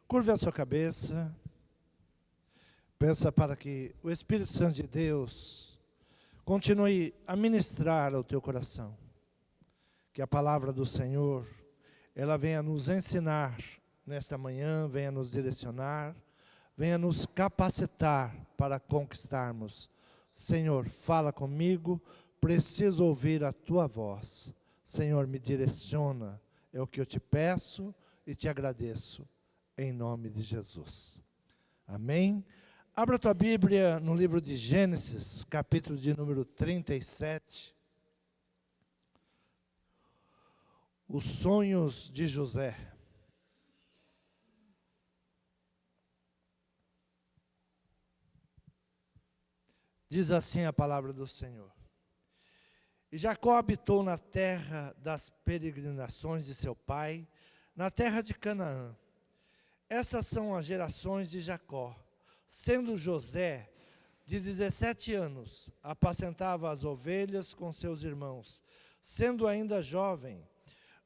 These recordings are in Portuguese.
Curve a sua cabeça. Peça para que o Espírito Santo de Deus continue a ministrar ao teu coração. Que a palavra do Senhor, ela venha nos ensinar nesta manhã, venha nos direcionar, venha nos capacitar para conquistarmos. Senhor, fala comigo, preciso ouvir a tua voz. Senhor, me direciona, é o que eu te peço e te agradeço, em nome de Jesus. Amém? Abra a tua Bíblia no livro de Gênesis, capítulo de número 37. Os sonhos de José. Diz assim a palavra do Senhor. E Jacó habitou na terra das peregrinações de seu pai, na terra de Canaã. Essas são as gerações de Jacó. Sendo José de 17 anos, apacentava as ovelhas com seus irmãos. Sendo ainda jovem,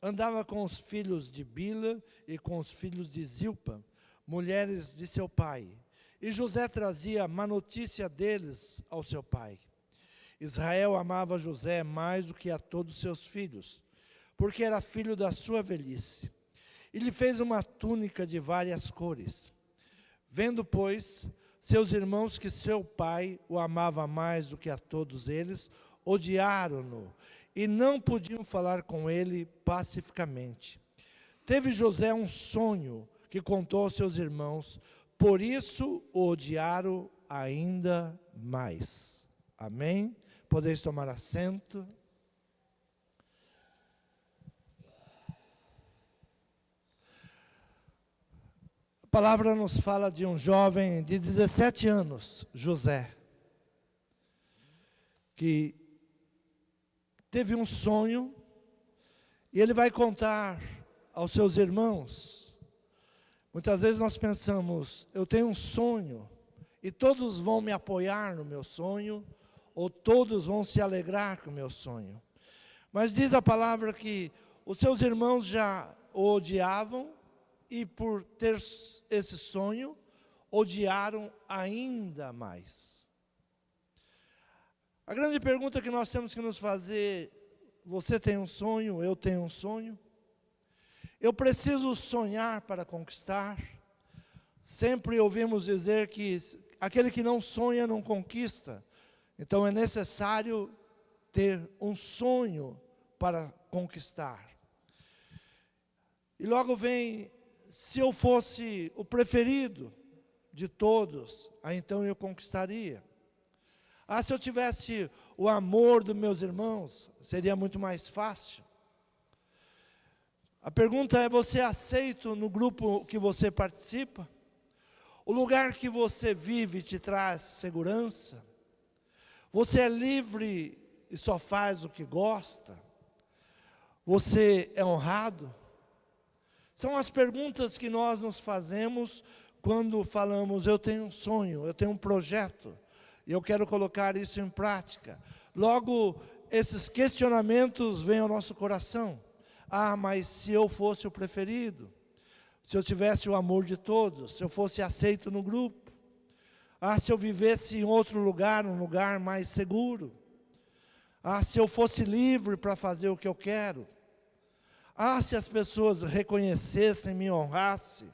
andava com os filhos de Bila e com os filhos de Zilpa, mulheres de seu pai. E José trazia má notícia deles ao seu pai. Israel amava José mais do que a todos seus filhos, porque era filho da sua velhice. E lhe fez uma túnica de várias cores. Vendo, pois, seus irmãos que seu pai o amava mais do que a todos eles, odiaram-no e não podiam falar com ele pacificamente. Teve José um sonho que contou aos seus irmãos, por isso o odiaram ainda mais. Amém? Podeis tomar assento. A palavra nos fala de um jovem de 17 anos, José, que teve um sonho e ele vai contar aos seus irmãos. Muitas vezes nós pensamos, eu tenho um sonho e todos vão me apoiar no meu sonho, ou todos vão se alegrar com o meu sonho. Mas diz a palavra que os seus irmãos já o odiavam, e por ter esse sonho, odiaram ainda mais. A grande pergunta que nós temos que nos fazer, você tem um sonho, eu tenho um sonho? Eu preciso sonhar para conquistar? Sempre ouvimos dizer que aquele que não sonha não conquista. Então é necessário ter um sonho para conquistar. E logo vem, se eu fosse o preferido de todos, aí então eu conquistaria. Se eu tivesse o amor dos meus irmãos, seria muito mais fácil. A pergunta é, você é aceito no grupo que você participa? O lugar que você vive te traz segurança? Você é livre e só faz o que gosta? Você é honrado? São as perguntas que nós nos fazemos quando falamos, eu tenho um sonho, eu tenho um projeto, e eu quero colocar isso em prática. Logo, esses questionamentos vêm ao nosso coração. Mas se eu fosse o preferido, se eu tivesse o amor de todos, se eu fosse aceito no grupo, se eu vivesse em outro lugar, um lugar mais seguro, se eu fosse livre para fazer o que eu quero, se as pessoas reconhecessem, me honrassem.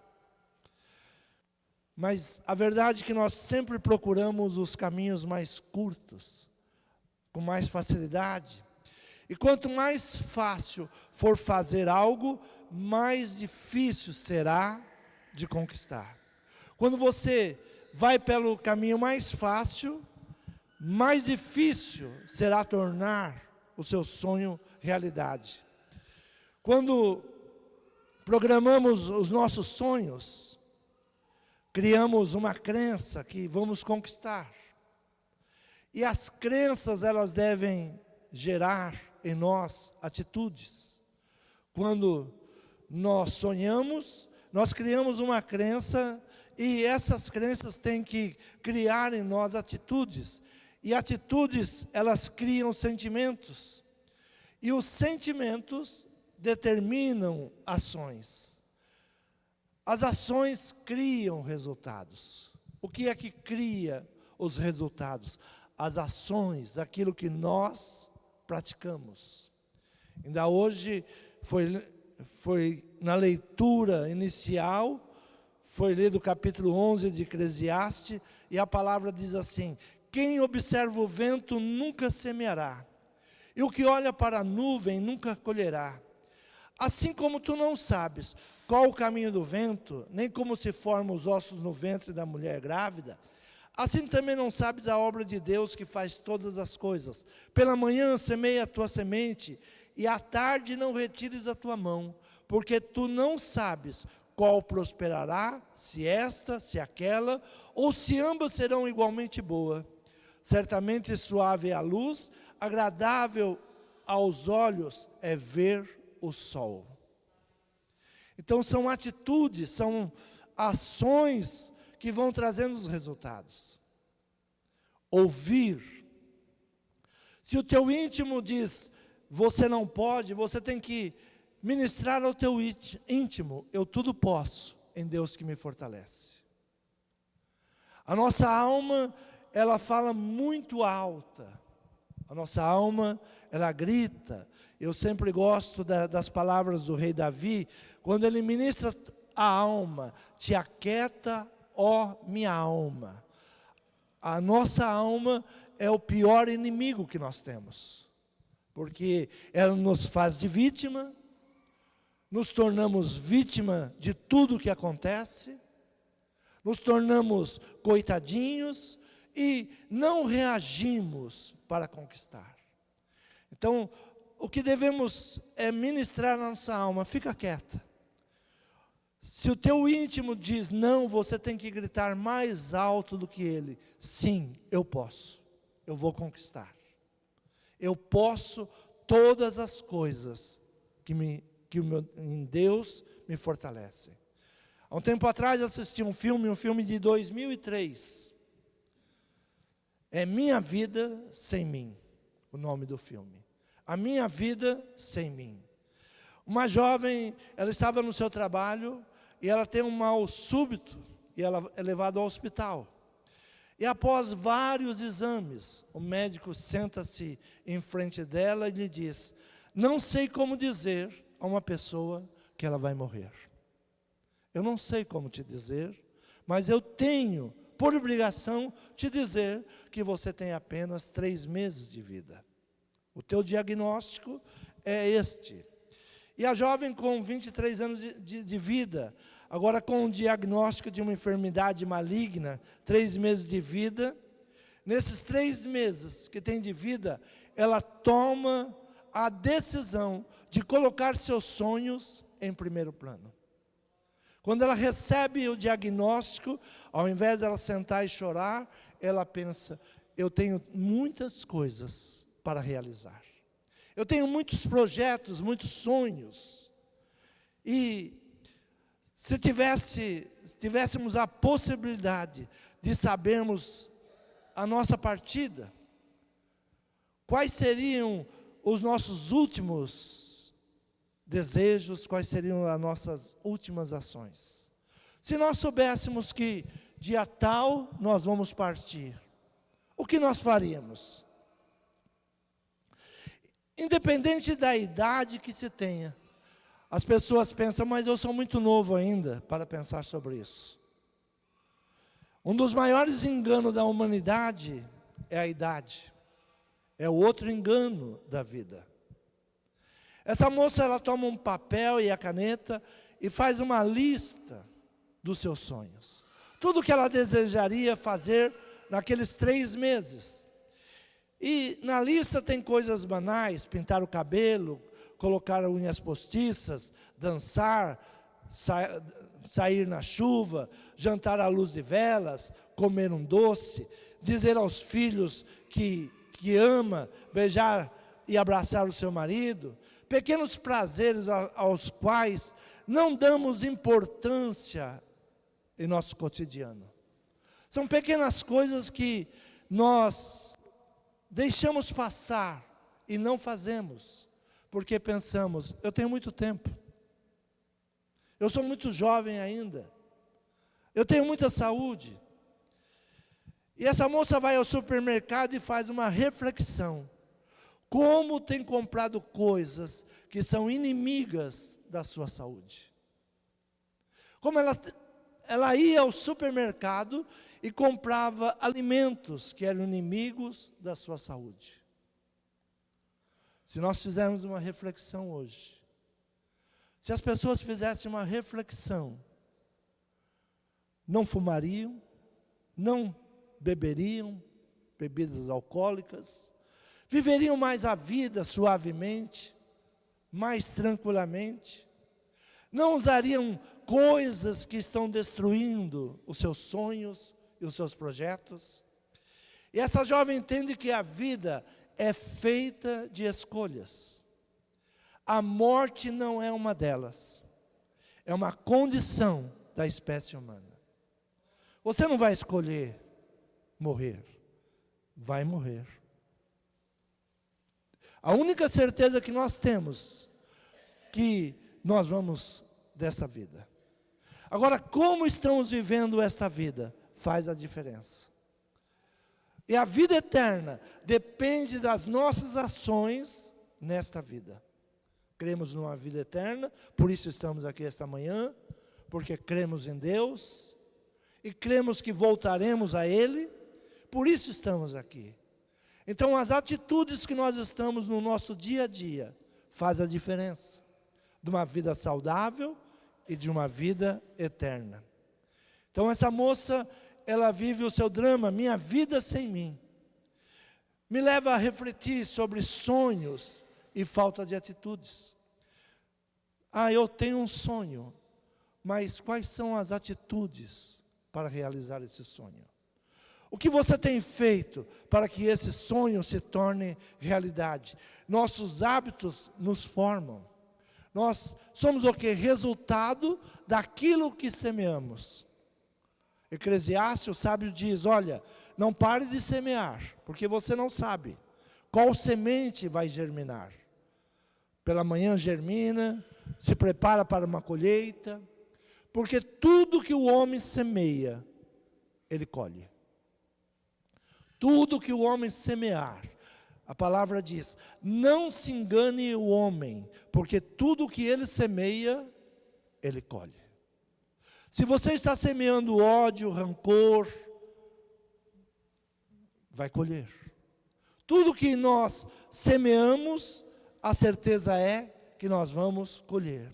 Mas a verdade é que nós sempre procuramos os caminhos mais curtos, com mais facilidade. E quanto mais fácil for fazer algo, mais difícil será de conquistar. Quando você vai pelo caminho mais fácil, mais difícil será tornar o seu sonho realidade. Quando programamos os nossos sonhos, criamos uma crença que vamos conquistar. E as crenças, elas devem gerar em nós atitudes. Quando nós sonhamos, nós criamos uma crença e essas crenças têm que criar em nós atitudes. E atitudes, elas criam sentimentos. E os sentimentos determinam ações. As ações criam resultados. O que é que cria os resultados? As ações, aquilo que nós praticamos. Ainda hoje foi na leitura inicial, foi lido o capítulo 11 de Eclesiastes, e a palavra diz assim: quem observa o vento nunca semeará, e o que olha para a nuvem nunca colherá. Assim como tu não sabes qual o caminho do vento, nem como se formam os ossos no ventre da mulher grávida, assim também não sabes a obra de Deus que faz todas as coisas. Pela manhã semeia a tua semente, e à tarde não retires a tua mão, porque tu não sabes qual prosperará, se esta, se aquela, ou se ambas serão igualmente boas. Certamente suave é a luz, agradável aos olhos é ver o sol. Então são atitudes, são ações que vão trazendo os resultados. Ouvir. Se o teu íntimo diz, você não pode, você tem que ministrar ao teu íntimo, eu tudo posso em Deus que me fortalece. A nossa alma, ela fala muito alta. A nossa alma, ela grita. Eu sempre gosto das palavras do rei Davi, quando ele ministra a alma: te aquieta, ó minha alma. A nossa alma é o pior inimigo que nós temos, porque ela nos faz de vítima, nos tornamos vítima de tudo que acontece, nos tornamos coitadinhos e não reagimos para conquistar. Então, o que devemos é ministrar na nossa alma: fica quieta. Se o teu íntimo diz não, você tem que gritar mais alto do que ele: sim, eu posso, eu vou conquistar. Eu posso todas as coisas que em Deus me fortalecem. Há um tempo atrás assisti um filme de 2003. É Minha Vida Sem Mim, o nome do filme. A Minha Vida Sem Mim. Uma jovem, ela estava no seu trabalho e ela tem um mal súbito e ela é levada ao hospital. E após vários exames, o médico senta-se em frente dela e lhe diz: não sei como dizer a uma pessoa que ela vai morrer. Eu não sei como te dizer, mas eu tenho, por obrigação, te dizer que você tem apenas 3 meses de vida. O teu diagnóstico é este. E a jovem com 23 anos de vida, agora com o diagnóstico de uma enfermidade maligna, 3 meses de vida, nesses 3 meses que tem de vida, ela toma a decisão de colocar seus sonhos em primeiro plano. Quando ela recebe o diagnóstico, ao invés de ela sentar e chorar, ela pensa: eu tenho muitas coisas para realizar. Eu tenho muitos projetos, muitos sonhos. E se tivéssemos a possibilidade de sabermos a nossa partida, quais seriam os nossos últimos desejos, quais seriam as nossas últimas ações? Se nós soubéssemos que dia tal nós vamos partir, o que nós faríamos? Independente da idade que se tenha, as pessoas pensam: mas eu sou muito novo ainda para pensar sobre isso. Um dos maiores enganos da humanidade é a idade. É o outro engano da vida. Essa moça, ela toma um papel e a caneta e faz uma lista dos seus sonhos. Tudo que ela desejaria fazer naqueles 3 meses. E na lista tem coisas banais: pintar o cabelo, colocar unhas postiças, dançar, sair na chuva, jantar à luz de velas, comer um doce, dizer aos filhos que ama, beijar e abraçar o seu marido. Pequenos prazeres aos quais não damos importância em nosso cotidiano. São pequenas coisas que nós deixamos passar e não fazemos, porque pensamos: eu tenho muito tempo, Eu sou muito jovem ainda. Eu tenho muita saúde. E essa moça vai ao supermercado e faz uma reflexão. Como tem comprado coisas que são inimigas da sua saúde. Como ela ia ao supermercado e comprava alimentos que eram inimigos da sua saúde. Se nós fizermos uma reflexão hoje, se as pessoas fizessem uma reflexão, não fumariam, não beberiam bebidas alcoólicas, viveriam mais a vida suavemente, mais tranquilamente, não usariam coisas que estão destruindo os seus sonhos e os seus projetos. E essa jovem entende que a vida é feita de escolhas. A morte não é uma delas. É uma condição da espécie humana. Você não vai escolher morrer. Vai morrer. A única certeza que nós temos, que nós vamos desta vida. Agora, como estamos vivendo esta vida, faz a diferença. E a vida eterna depende das nossas ações nesta vida. Cremos numa vida eterna, por isso estamos aqui esta manhã, porque cremos em Deus, e cremos que voltaremos a Ele, por isso estamos aqui. Então as atitudes que nós estamos no nosso dia a dia, faz a diferença, de uma vida saudável e de uma vida eterna. Então essa moça, ela vive o seu drama, minha vida sem mim. Me leva a refletir sobre sonhos e falta de atitudes. Eu tenho um sonho, mas quais são as atitudes para realizar esse sonho? O que você tem feito para que esse sonho se torne realidade? Nossos hábitos nos formam. Nós somos o que? Resultado daquilo que semeamos. Eclesiastes, o sábio diz, olha, não pare de semear, porque você não sabe qual semente vai germinar. Pela manhã germina, se prepara para uma colheita, porque tudo que o homem semeia, ele colhe. Tudo que o homem semear, a palavra diz, não se engane o homem, porque tudo que ele semeia, ele colhe. Se você está semeando ódio, rancor, vai colher. Tudo que nós semeamos, a certeza é que nós vamos colher.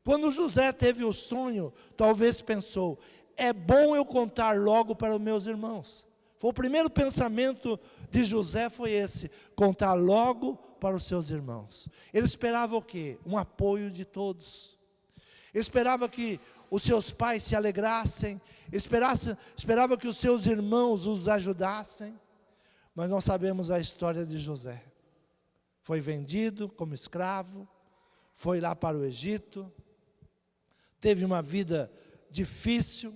Quando José teve o sonho, talvez pensou, é bom eu contar logo para os meus irmãos. Foi o primeiro pensamento de José, foi esse, contar logo para os seus irmãos. Ele esperava o quê? Um apoio de todos. Ele esperava que os seus pais se alegrassem, esperava que os seus irmãos os ajudassem, mas nós sabemos a história de José. Foi vendido como escravo, foi lá para o Egito, teve uma vida difícil.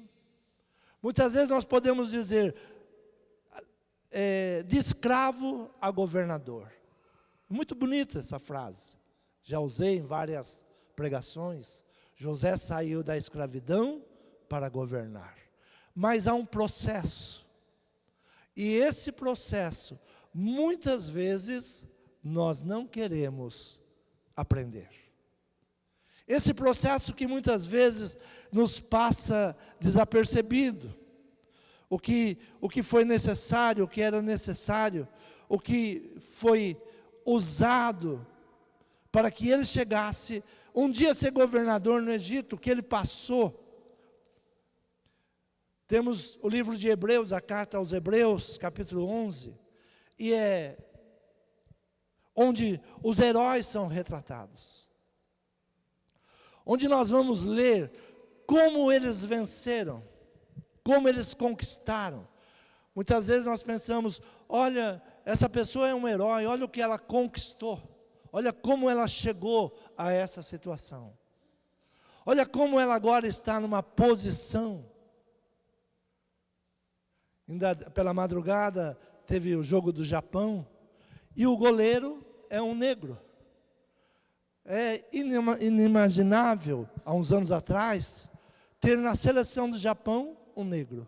Muitas vezes nós podemos dizer, de escravo a governador. Muito bonita essa frase, já usei em várias pregações. José saiu da escravidão para governar. Mas há um processo. E esse processo, muitas vezes, nós não queremos aprender. Esse processo que muitas vezes nos passa desapercebido. O que foi necessário, o que era necessário, o que foi usado para que ele chegasse um dia a ser governador no Egito, que ele passou. Temos o livro de Hebreus, a carta aos Hebreus, capítulo 11, e é onde os heróis são retratados. Onde nós vamos ler como eles venceram, como eles conquistaram. Muitas vezes nós pensamos, olha, essa pessoa é um herói, olha o que ela conquistou. Olha como ela chegou a essa situação. Olha como ela agora está numa posição. Ainda pela madrugada teve o jogo do Japão, e o goleiro é um negro. É inimaginável, há uns anos atrás, ter na seleção do Japão um negro.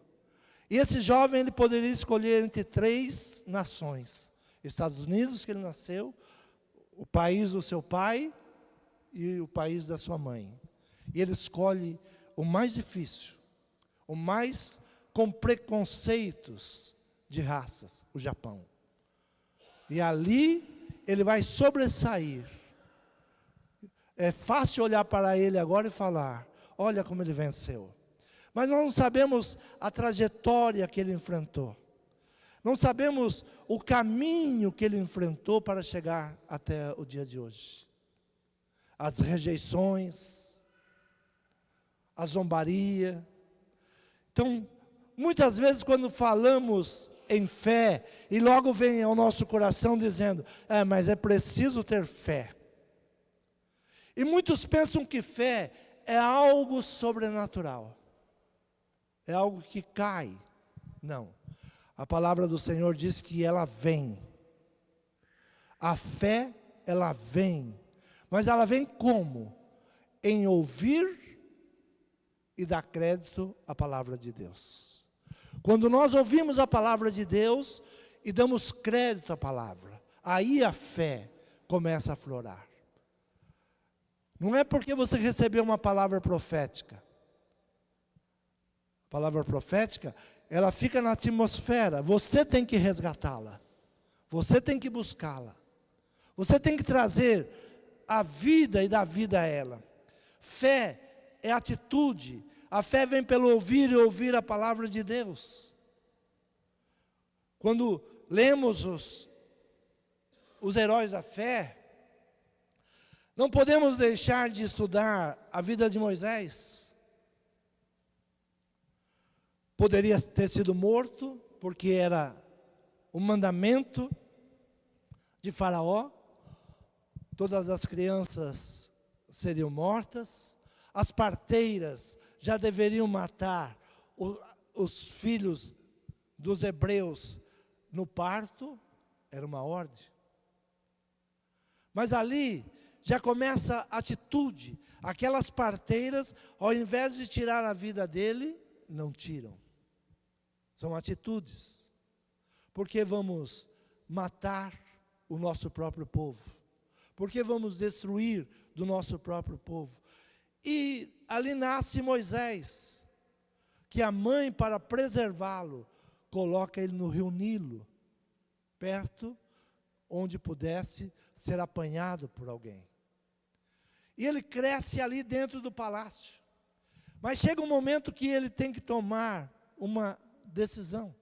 E esse jovem, ele poderia escolher entre 3 nações. Estados Unidos, que ele nasceu, o país do seu pai e o país da sua mãe. E ele escolhe o mais difícil, o mais com preconceitos de raças, o Japão. E ali ele vai sobressair. É fácil olhar para ele agora e falar, olha como ele venceu. Mas nós não sabemos a trajetória que ele enfrentou. Não sabemos o caminho que ele enfrentou para chegar até o dia de hoje. As rejeições, a zombaria. Então, muitas vezes quando falamos em fé, e logo vem ao nosso coração dizendo, mas é preciso ter fé. E muitos pensam que fé é algo sobrenatural. É algo que cai. Não. A palavra do Senhor diz que ela vem. A fé, ela vem. Mas ela vem como? Em ouvir e dar crédito à palavra de Deus. Quando nós ouvimos a palavra de Deus e damos crédito à palavra, aí a fé começa a aflorar. Não é porque você recebeu uma palavra profética. A palavra profética, ela fica na atmosfera. Você tem que resgatá-la. Você tem que buscá-la. Você tem que trazer a vida e dar vida a ela. Fé é atitude. A fé vem pelo ouvir e ouvir a palavra de Deus. Quando lemos os heróis da fé, não podemos deixar de estudar a vida de Moisés. Poderia ter sido morto, porque era o mandamento de Faraó. Todas as crianças seriam mortas. As parteiras já deveriam matar os filhos dos hebreus no parto. Era uma ordem. Mas ali já começa a atitude. Aquelas parteiras, ao invés de tirar a vida dele, não tiram. São atitudes. Porque vamos matar o nosso próprio povo? Porque vamos destruir do nosso próprio povo? E ali nasce Moisés, que a mãe, para preservá-lo, coloca ele no rio Nilo, perto onde pudesse ser apanhado por alguém. E ele cresce ali dentro do palácio. Mas chega um momento que ele tem que tomar uma decisão.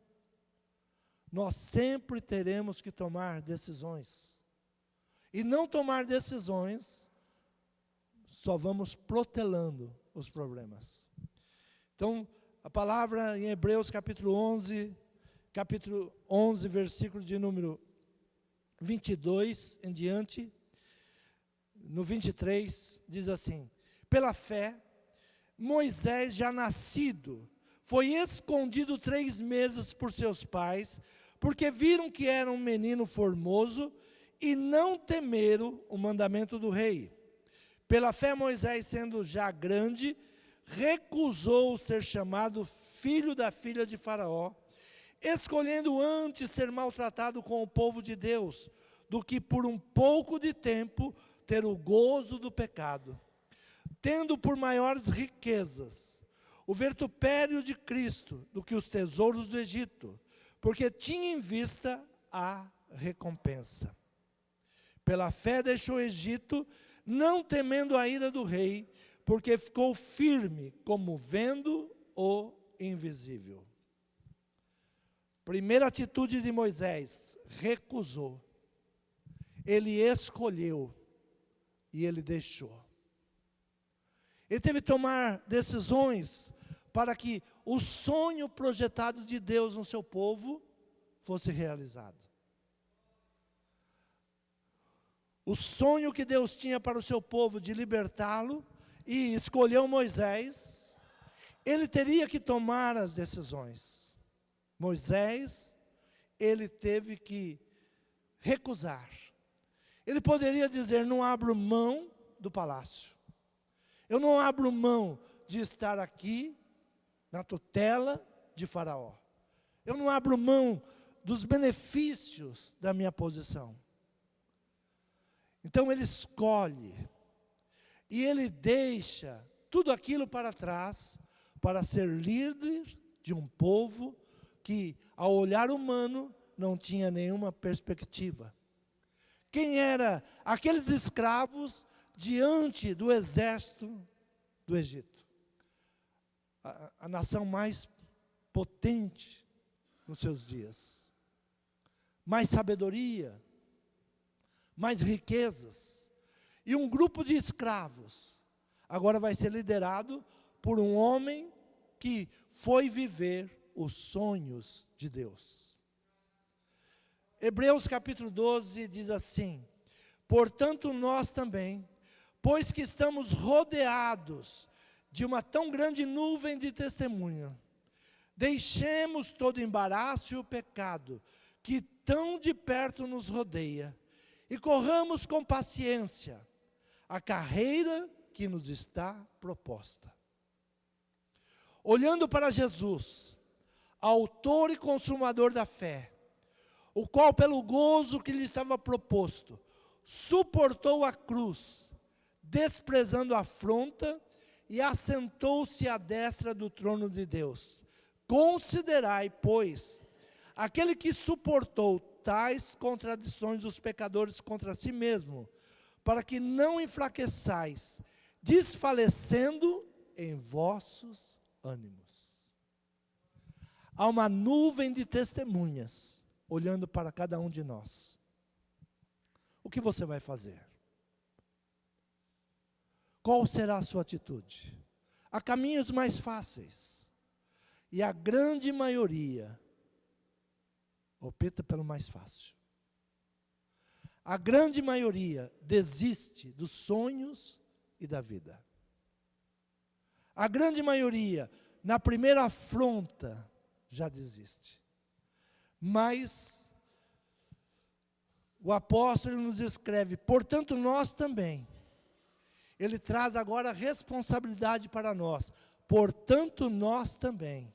Nós sempre teremos que tomar decisões. E não tomar decisões, só vamos protelando os problemas. Então, a palavra em Hebreus capítulo 11, versículo de número 22 em diante, no 23, diz assim: pela fé, Moisés, já nascido, foi escondido 3 meses por seus pais, porque viram que era um menino formoso e não temeram o mandamento do rei. Pela fé, Moisés, sendo já grande, recusou ser chamado filho da filha de Faraó, escolhendo antes ser maltratado com o povo de Deus, do que por um pouco de tempo ter o gozo do pecado, tendo por maiores riquezas o vitupério de Cristo do que os tesouros do Egito, porque tinha em vista a recompensa. Pela fé deixou o Egito, não temendo a ira do rei, porque ficou firme, como vendo o invisível. Primeira atitude de Moisés: recusou. Ele escolheu e ele deixou. Ele teve que tomar decisões para que o sonho projetado de Deus no seu povo fosse realizado. O sonho que Deus tinha para o seu povo de libertá-lo, e escolheu Moisés, ele teria que tomar as decisões. Moisés, ele teve que recusar. Ele poderia dizer: não abro mão do palácio. Eu não abro mão de estar aqui na tutela de Faraó. Eu não abro mão dos benefícios da minha posição. Então ele escolhe e ele deixa tudo aquilo para trás para ser líder de um povo que, ao olhar humano, não tinha nenhuma perspectiva. Quem eram aqueles escravos diante do exército do Egito? A nação mais potente nos seus dias. Mais sabedoria, mais riquezas. E um grupo de escravos agora vai ser liderado por um homem que foi viver os sonhos de Deus. Hebreus capítulo 12 diz assim: portanto nós também, pois que estamos rodeados de uma tão grande nuvem de testemunha, deixemos todo o embaraço e o pecado que tão de perto nos rodeia, e corramos com paciência a carreira que nos está proposta. Olhando para Jesus, autor e consumador da fé, o qual pelo gozo que lhe estava proposto, suportou a cruz, desprezando a afronta, e assentou-se à destra do trono de Deus. Considerai, pois, aquele que suportou tais contradições dos pecadores contra si mesmo, para que não enfraqueçais, desfalecendo em vossos ânimos. Há uma nuvem de testemunhas olhando para cada um de nós. O que você vai fazer? Qual será a sua atitude? Há caminhos mais fáceis, e a grande maioria opta pelo mais fácil. A grande maioria desiste dos sonhos e da vida. A grande maioria, na primeira afronta, já desiste. Mas o apóstolo nos escreve, portanto nós também. Ele traz agora a responsabilidade para nós. Portanto nós também.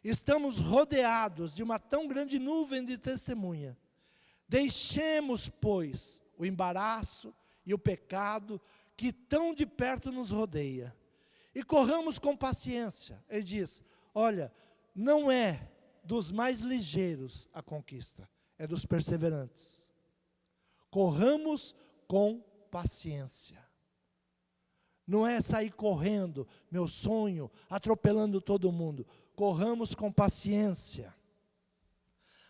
Estamos rodeados de uma tão grande nuvem de testemunha. Deixemos, pois, o embaraço e o pecado que tão de perto nos rodeia. E corramos com paciência. Ele diz, olha, não é dos mais ligeiros a conquista, é dos perseverantes. Corramos com paciência. Não é sair correndo, meu sonho, atropelando todo mundo. Corramos com paciência.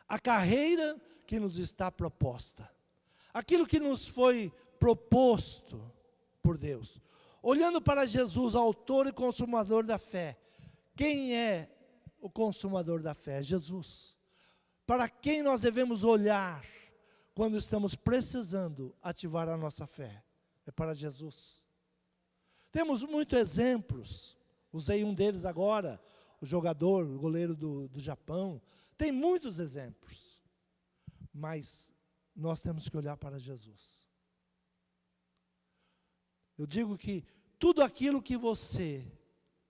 A carreira que nos está proposta. Aquilo que nos foi proposto por Deus. Olhando para Jesus, autor e consumador da fé. Quem é o consumador da fé? Jesus. Para quem nós devemos olhar quando estamos precisando ativar a nossa fé? É para Jesus. Temos muitos exemplos. Usei um deles agora, o jogador, o goleiro do Japão. Tem muitos exemplos. Mas nós temos que olhar para Jesus. Eu digo que tudo aquilo que você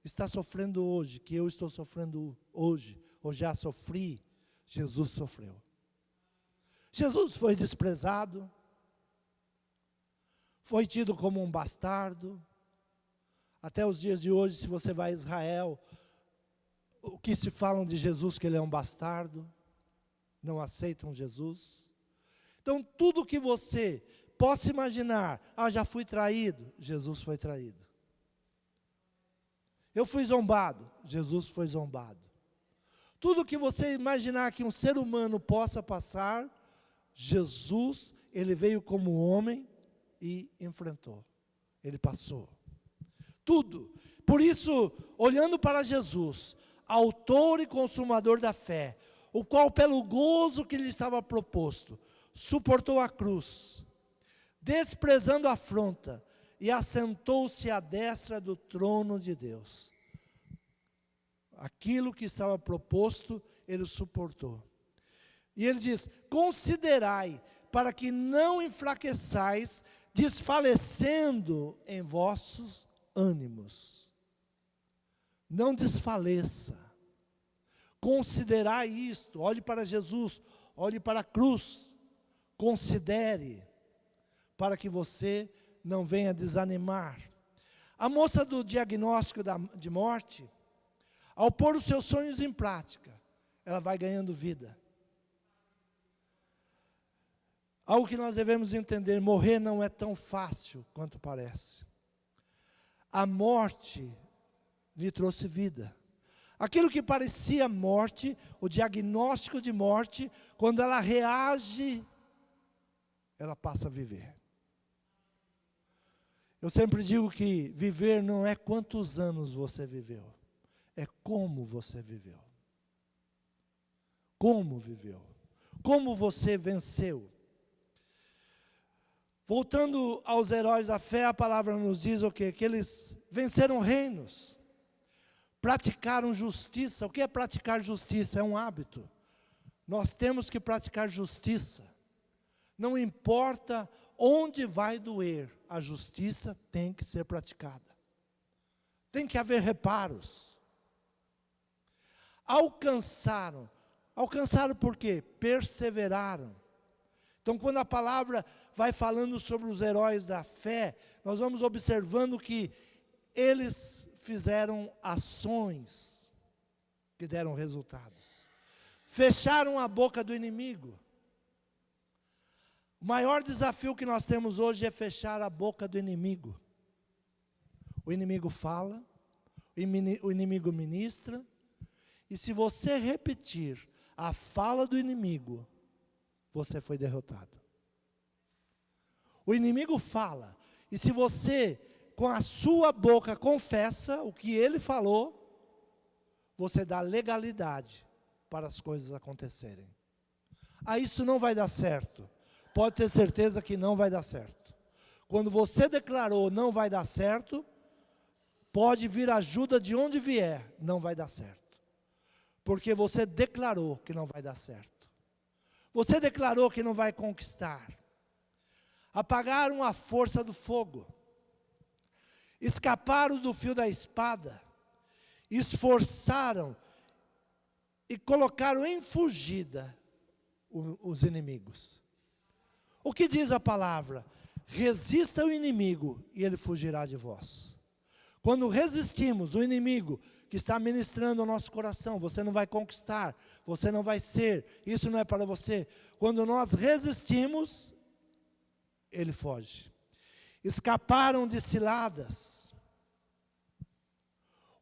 está sofrendo hoje, que eu estou sofrendo hoje, ou já sofri, Jesus sofreu. Jesus foi desprezado, foi tido como um bastardo. Até os dias de hoje, se você vai a Israel, o que se falam de Jesus, que ele é um bastardo, não aceitam Jesus. Então, tudo que você possa imaginar, já fui traído, Jesus foi traído. Eu fui zombado, Jesus foi zombado. Tudo que você imaginar que um ser humano possa passar, Jesus, ele veio como homem e enfrentou. Ele passou. Tudo. Por isso, olhando para Jesus, autor e consumador da fé, o qual pelo gozo que lhe estava proposto, suportou a cruz, desprezando a afronta, e assentou-se à destra do trono de Deus. Aquilo que estava proposto, ele suportou. E ele diz, considerai, para que não enfraqueçais, desfalecendo em vossos ânimos. Não desfaleça. Considerai isto, olhe para Jesus, olhe para a cruz, considere, para que você não venha desanimar. A moça do diagnóstico de morte, ao pôr os seus sonhos em prática, ela vai ganhando vida. Algo que nós devemos entender, morrer não é tão fácil quanto parece. A morte lhe trouxe vida. Aquilo que parecia morte, o diagnóstico de morte, quando ela reage, ela passa a viver. Eu sempre digo que viver não é quantos anos você viveu, é como você viveu. Como viveu. Como você venceu. Voltando aos heróis da fé, a palavra nos diz o quê? Que eles venceram reinos, praticaram justiça. O que é praticar justiça? É um hábito. Nós temos que praticar justiça. Não importa onde vai doer, a justiça tem que ser praticada. Tem que haver reparos. Alcançaram por quê? Perseveraram. Então, quando a palavra vai falando sobre os heróis da fé, nós vamos observando que eles fizeram ações que deram resultados. Fecharam a boca do inimigo. O maior desafio que nós temos hoje é fechar a boca do inimigo. O inimigo fala, o inimigo ministra, e se você repetir a fala do inimigo, você foi derrotado. O inimigo fala, e se você, com a sua boca, confessa o que ele falou, você dá legalidade para as coisas acontecerem. Isso não vai dar certo. Pode ter certeza que não vai dar certo. Quando você declarou não vai dar certo, pode vir ajuda de onde vier, não vai dar certo. Porque você declarou que não vai dar certo. Você declarou que não vai conquistar. Apagaram a força do fogo. Escaparam do fio da espada. Esforçaram e colocaram em fugida os inimigos. O que diz a palavra? Resista ao inimigo e ele fugirá de vós. Quando resistimos o inimigo que está ministrando ao nosso coração, você não vai conquistar, você não vai ser, isso não é para você. Quando nós resistimos, ele foge. Escaparam de ciladas.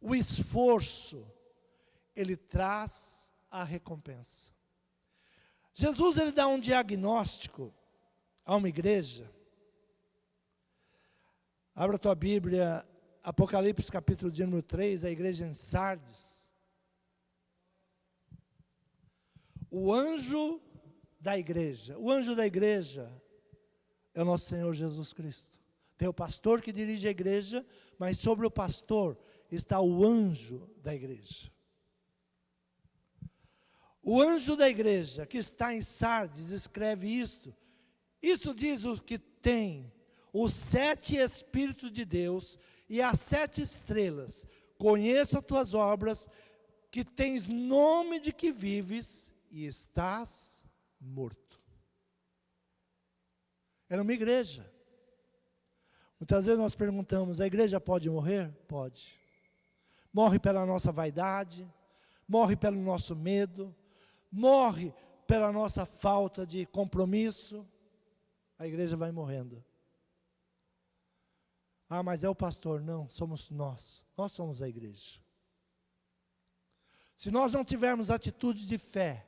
O esforço, ele traz a recompensa. Jesus, ele dá um diagnóstico a uma igreja. Abra a tua Bíblia, Apocalipse capítulo de número 3, a igreja em Sardes. O anjo da igreja é o nosso Senhor Jesus Cristo. Tem o pastor que dirige a igreja, mas sobre o pastor está o anjo da igreja. O anjo da igreja que está em Sardes escreve isto. Isso diz o que tem os 7 Espíritos de Deus e as 7 estrelas. Conheço as tuas obras, que tens nome de que vives e estás morto. Era uma igreja. Muitas vezes nós perguntamos, a igreja pode morrer? Pode. Morre pela nossa vaidade, morre pelo nosso medo, morre pela nossa falta de compromisso. A igreja vai morrendo. Mas é o pastor. Não, somos nós. Nós somos a igreja. Se nós não tivermos atitude de fé,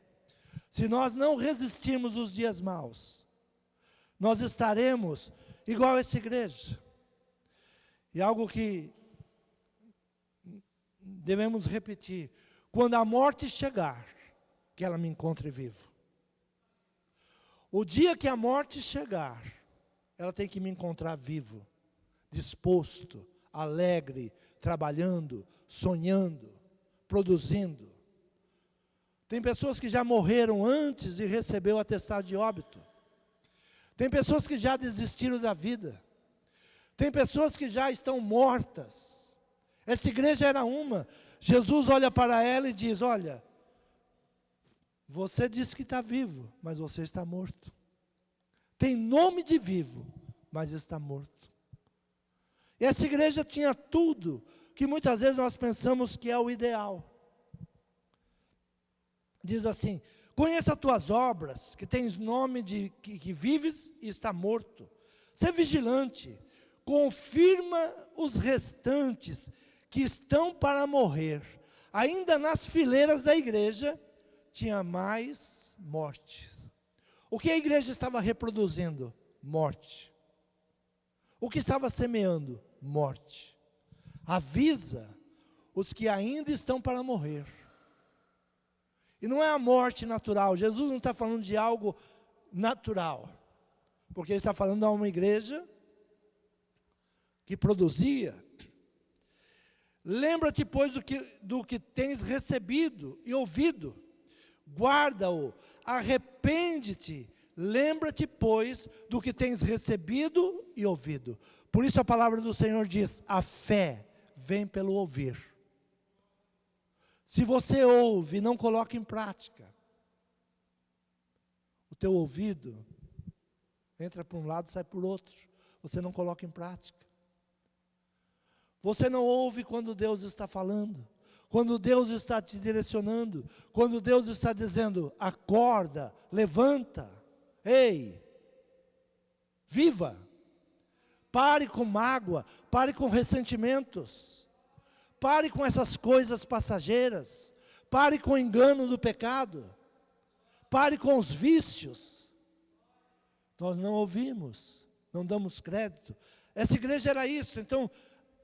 se nós não resistirmos os dias maus, nós estaremos igual a essa igreja. E algo que devemos repetir: quando a morte chegar, que ela me encontre vivo. O dia que a morte chegar, ela tem que me encontrar vivo, disposto, alegre, trabalhando, sonhando, produzindo. Tem pessoas que já morreram antes de receber o atestado de óbito. Tem pessoas que já desistiram da vida. Tem pessoas que já estão mortas. Essa igreja era uma. Jesus olha para ela e diz, olha, você diz que está vivo, mas você está morto. Tem nome de vivo, mas está morto. E essa igreja tinha tudo que muitas vezes nós pensamos que é o ideal. Diz assim, conheça as tuas obras, que tens nome de que vives e está morto. Sê vigilante, confirma os restantes que estão para morrer. Ainda nas fileiras da igreja, tinha mais morte. O que a igreja estava reproduzindo? Morte. O que estava semeando? Morte. Avisa os que ainda estão para morrer. E não é a morte natural. Jesus não está falando de algo natural. Porque ele está falando de uma igreja que produzia. Lembra-te, pois, do que tens recebido e ouvido. Guarda-o, arrepende-te, lembra-te, pois, do que tens recebido e ouvido. Por isso a palavra do Senhor diz, a fé vem pelo ouvir. Se você ouve e não coloca em prática, o teu ouvido entra por um lado e sai por outro. Você não coloca em prática. Você não ouve quando Deus está falando. Quando Deus está te direcionando, quando Deus está dizendo, acorda, levanta, ei, viva, pare com mágoa, pare com ressentimentos, pare com essas coisas passageiras, pare com o engano do pecado, pare com os vícios. Nós não ouvimos, não damos crédito. Essa igreja era isso, então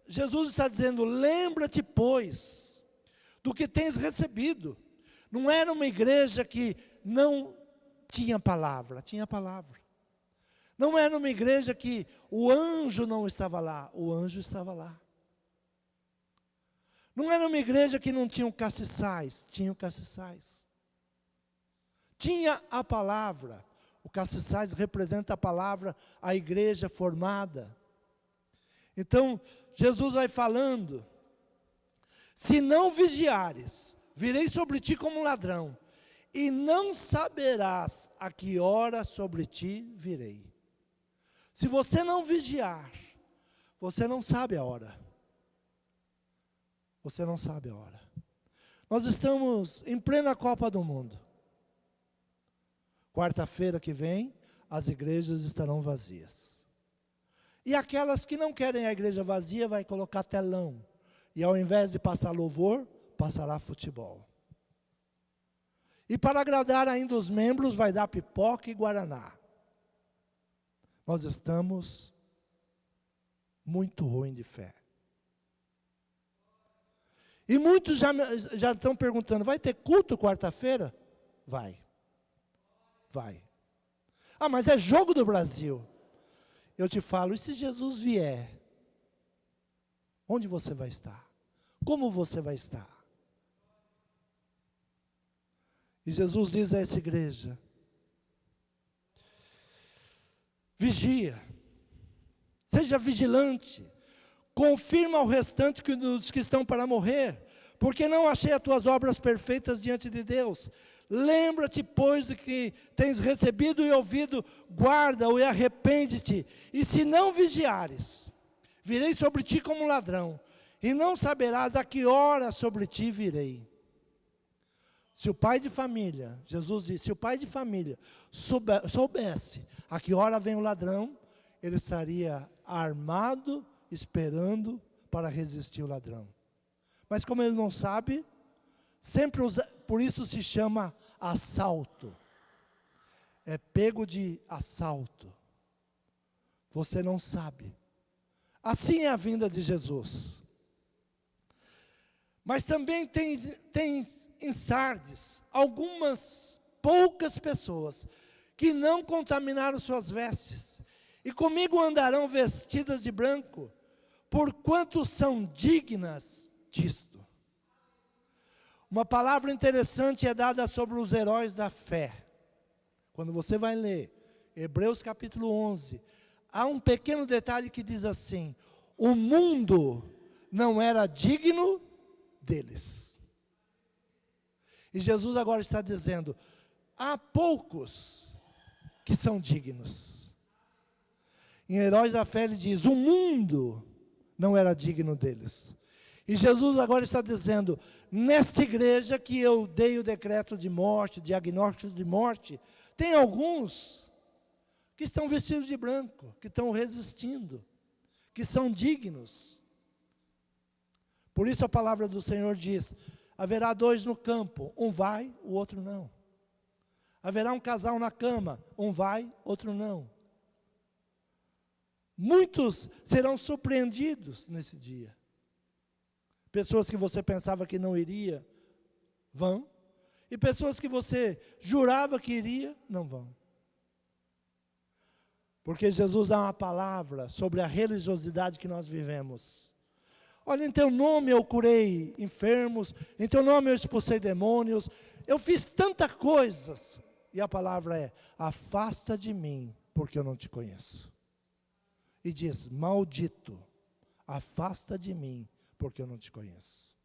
Jesus está dizendo, lembra-te, pois, do que tens recebido. Não era uma igreja que não tinha palavra, tinha palavra. Não era uma igreja que o anjo não estava lá, o anjo estava lá. Não era uma igreja que não tinha castiçais, tinha castiçais. Tinha a palavra. O castiçais representa a palavra, a igreja formada. Então, Jesus vai falando, se não vigiares, virei sobre ti como um ladrão, e não saberás a que hora sobre ti virei. Se você não vigiar, você não sabe a hora. Você não sabe a hora. Nós estamos em plena Copa do Mundo. Quarta-feira que vem, as igrejas estarão vazias. E aquelas que não querem a igreja vazia, vai colocar telão. E ao invés de passar louvor, passará futebol. E para agradar ainda os membros, vai dar pipoca e guaraná. Nós estamos muito ruim de fé. E muitos já estão perguntando, vai ter culto quarta-feira? Vai. Vai. Ah, mas é jogo do Brasil. Eu te falo, e se Jesus vier? Onde você vai estar? Como você vai estar? E Jesus diz a essa igreja, vigia, seja vigilante, confirma ao restante dos que estão para morrer, porque não achei as tuas obras perfeitas diante de Deus. Lembra-te, pois, do que tens recebido e ouvido, guarda-o e arrepende-te, e se não vigiares, virei sobre ti como um ladrão, e não saberás a que hora sobre ti virei. Se o pai de família, Jesus disse, se o pai de família soubesse a que hora vem o ladrão, ele estaria armado, esperando para resistir o ladrão. Mas como ele não sabe, sempre por isso se chama assalto. É pego de assalto. Você não sabe. Assim é a vinda de Jesus. Mas também tem em Sardes algumas poucas pessoas que não contaminaram suas vestes, e comigo andarão vestidas de branco, porquanto são dignas disto. Uma palavra interessante é dada sobre os heróis da fé. Quando você vai ler Hebreus capítulo 11, há um pequeno detalhe que diz assim: o mundo não era digno deles. E Jesus agora está dizendo: há poucos que são dignos. Em Heróis da Fé ele diz: o mundo não era digno deles. E Jesus agora está dizendo: nesta igreja que eu dei o decreto de morte, diagnóstico de morte, tem alguns que estão vestidos de branco, que estão resistindo, que são dignos. Por isso a palavra do Senhor diz: haverá dois no campo, um vai, o outro não. Haverá um casal na cama, um vai, outro não. Muitos serão surpreendidos nesse dia. Pessoas que você pensava que não iria, vão. E pessoas que você jurava que iria, não vão. Porque Jesus dá uma palavra sobre a religiosidade que nós vivemos. Olha, em teu nome eu curei enfermos, em teu nome eu expulsei demônios, eu fiz tantas coisas. E a palavra é: afasta de mim, porque eu não te conheço. E diz: maldito, afasta de mim, porque eu não te conheço.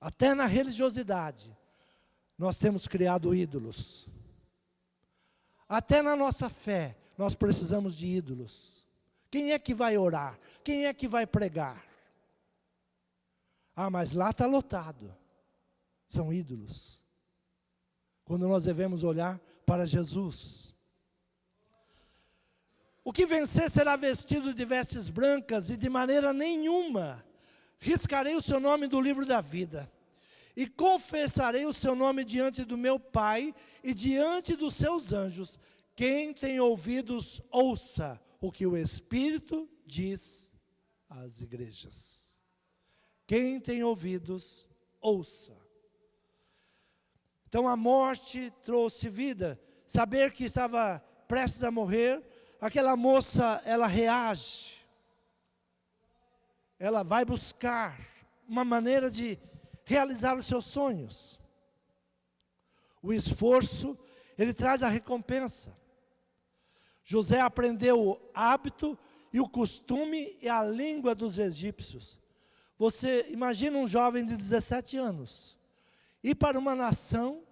Até na religiosidade, nós temos criado ídolos. Até na nossa fé, nós precisamos de ídolos. Quem é que vai orar? Quem é que vai pregar? Ah, mas lá está lotado. São ídolos. Quando nós devemos olhar para Jesus. O que vencer será vestido de vestes brancas, e de maneira nenhuma riscarei o seu nome do livro da vida. E confessarei o seu nome diante do meu Pai e diante dos seus anjos. Quem tem ouvidos, ouça o que o Espírito diz às igrejas. Quem tem ouvidos, ouça. Então a morte trouxe vida. Saber que estava prestes a morrer, aquela moça, ela reage. Ela vai buscar uma maneira de realizar os seus sonhos. O esforço, ele traz a recompensa. José aprendeu o hábito e o costume e a língua dos egípcios. Você imagina um jovem de 17 anos, ir para uma nação,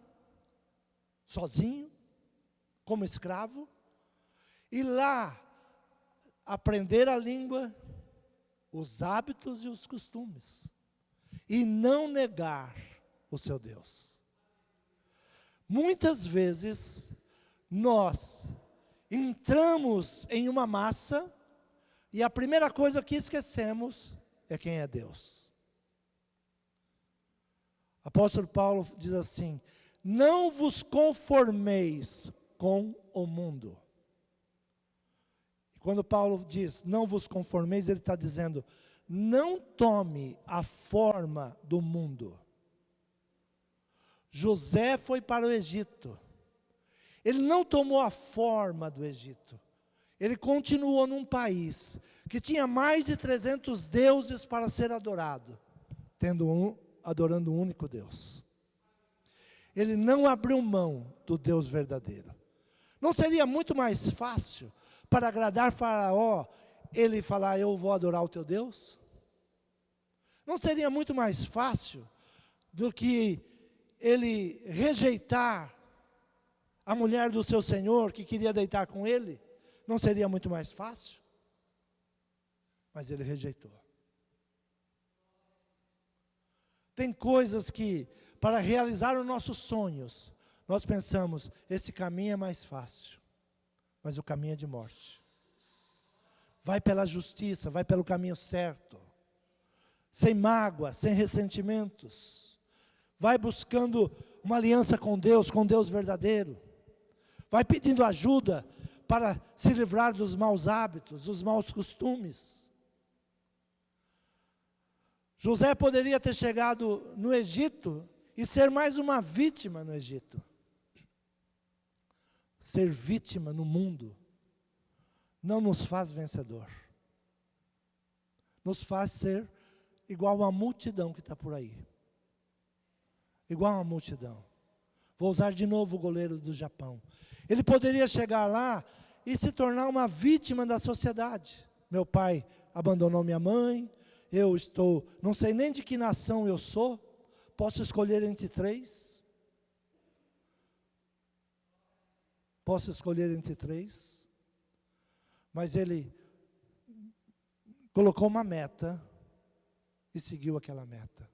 sozinho, como escravo, e lá aprender a língua, os hábitos e os costumes, e não negar o seu Deus. Muitas vezes, nós entramos em uma massa, e a primeira coisa que esquecemos é quem é Deus. Apóstolo Paulo diz assim: não vos conformeis com o mundo. E quando Paulo diz, não vos conformeis, ele está dizendo, não tome a forma do mundo. José foi para o Egito. Ele não tomou a forma do Egito. Ele continuou num país que tinha mais de 300 deuses para ser adorado, adorando um único Deus. Ele não abriu mão do Deus verdadeiro. Não seria muito mais fácil para agradar Faraó ele falar: eu vou adorar o teu Deus? Não seria muito mais fácil do que ele rejeitar a mulher do seu senhor que queria deitar com ele? Não seria muito mais fácil? Mas ele rejeitou. Tem coisas que, para realizar os nossos sonhos, nós pensamos, esse caminho é mais fácil, mas o caminho é de morte. Vai pela justiça, vai pelo caminho certo, sem mágoa, sem ressentimentos. Vai buscando uma aliança com Deus verdadeiro. Vai pedindo ajuda para se livrar dos maus hábitos, dos maus costumes. José poderia ter chegado no Egito e ser mais uma vítima no Egito. Ser vítima no mundo não nos faz vencedor. Nos faz ser igual a multidão que está por aí. Igual a multidão. Vou usar de novo o goleiro do Japão. Ele poderia chegar lá e se tornar uma vítima da sociedade. Meu pai abandonou minha mãe, não sei nem de que nação eu sou, posso escolher entre 3. Posso escolher entre 3. Mas ele colocou uma meta e seguiu aquela meta.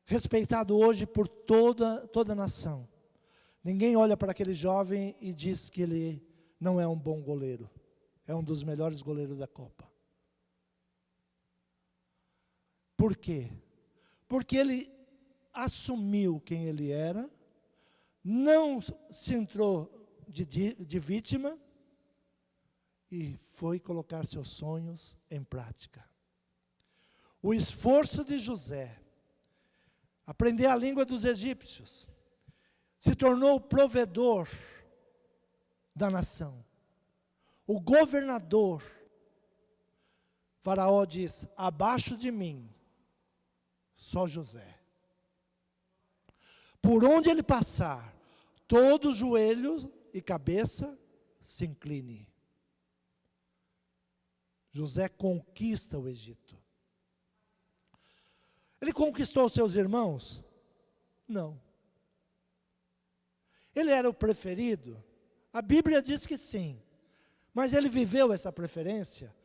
Respeitado hoje por toda a nação. Ninguém olha para aquele jovem e diz que ele não é um bom goleiro. É um dos melhores goleiros da Copa. Por quê? Porque ele assumiu quem ele era, não se entrou de vítima e foi colocar seus sonhos em prática. O esforço de José, aprender a língua dos egípcios, se tornou o provedor da nação, o governador. Faraó diz: abaixo de mim, só José. Por onde ele passar, todo joelho e cabeça se incline. José conquista o Egito. Ele conquistou seus irmãos? Não. Ele era o preferido? A Bíblia diz que sim. Mas ele viveu essa preferência?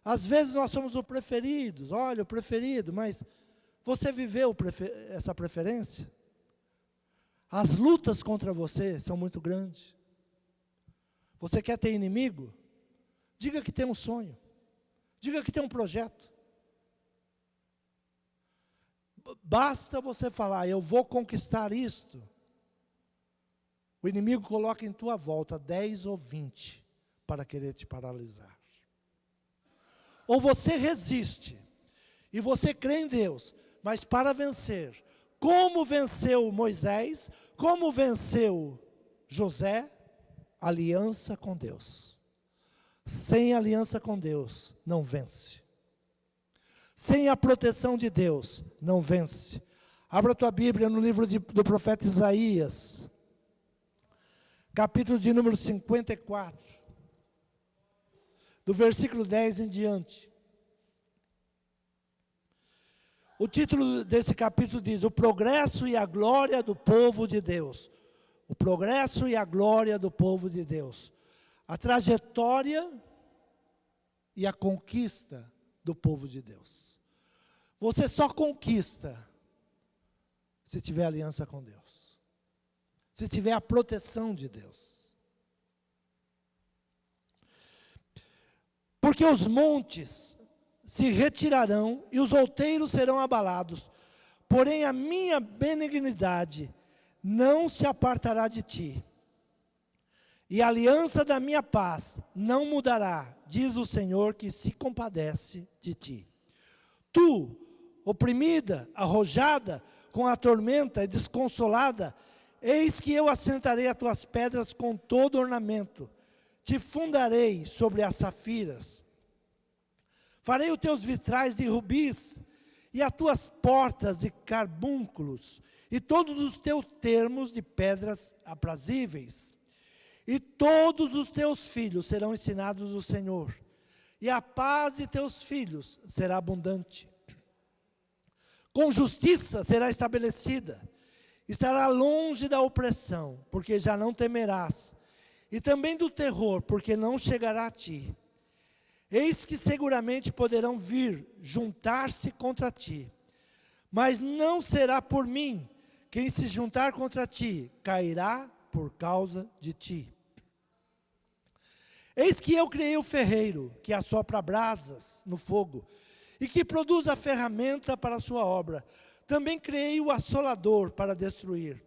Às vezes nós somos o preferido, olha, o preferido, mas você viveu essa preferência? As lutas contra você são muito grandes. Você quer ter inimigo? Diga que tem um sonho. Diga que tem um projeto. Basta você falar, eu vou conquistar isto. O inimigo coloca em tua volta 10 ou 20 para querer te paralisar. Ou você resiste, e você crê em Deus, mas para vencer, como venceu Moisés, como venceu José, aliança com Deus. Sem aliança com Deus, não vence. Sem a proteção de Deus, não vence. Abra a tua Bíblia no livro do profeta Isaías, capítulo de número 54, do versículo 10 em diante. O título desse capítulo diz: o progresso e a glória do povo de Deus. O progresso e a glória do povo de Deus. A trajetória e a conquista do povo de Deus. Você só conquista se tiver aliança com Deus. Se tiver a proteção de Deus. Porque os montes se retirarão e os outeiros serão abalados, porém a minha benignidade não se apartará de ti, e a aliança da minha paz não mudará, diz o Senhor que se compadece de ti. Tu, oprimida, arrojada, com a tormenta e desconsolada, eis que eu assentarei as tuas pedras com todo ornamento, te fundarei sobre as safiras, farei os teus vitrais de rubis, e as tuas portas de carbúnculos, e todos os teus termos de pedras aprazíveis. E todos os teus filhos serão ensinados do Senhor, e a paz de teus filhos será abundante. Com justiça será estabelecida, estará longe da opressão, porque já não temerás, e também do terror, porque não chegará a ti. Eis que seguramente poderão vir juntar-se contra ti, mas não será por mim. Quem se juntar contra ti, cairá por causa de ti. Eis que eu criei o ferreiro, que assopra brasas no fogo, e que produz a ferramenta para a sua obra. Também criei o assolador para destruir.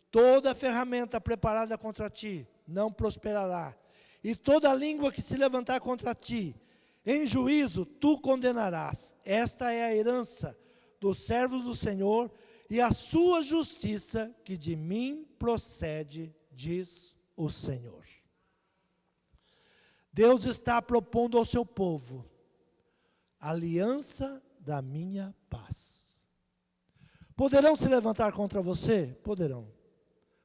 Toda ferramenta preparada contra ti não prosperará, e toda língua que se levantar contra ti, em juízo tu condenarás. Esta é a herança dos servos do Senhor, e a sua justiça que de mim procede, diz o Senhor. Deus está propondo ao seu povo a aliança da minha paz. Poderão se levantar contra você? Poderão.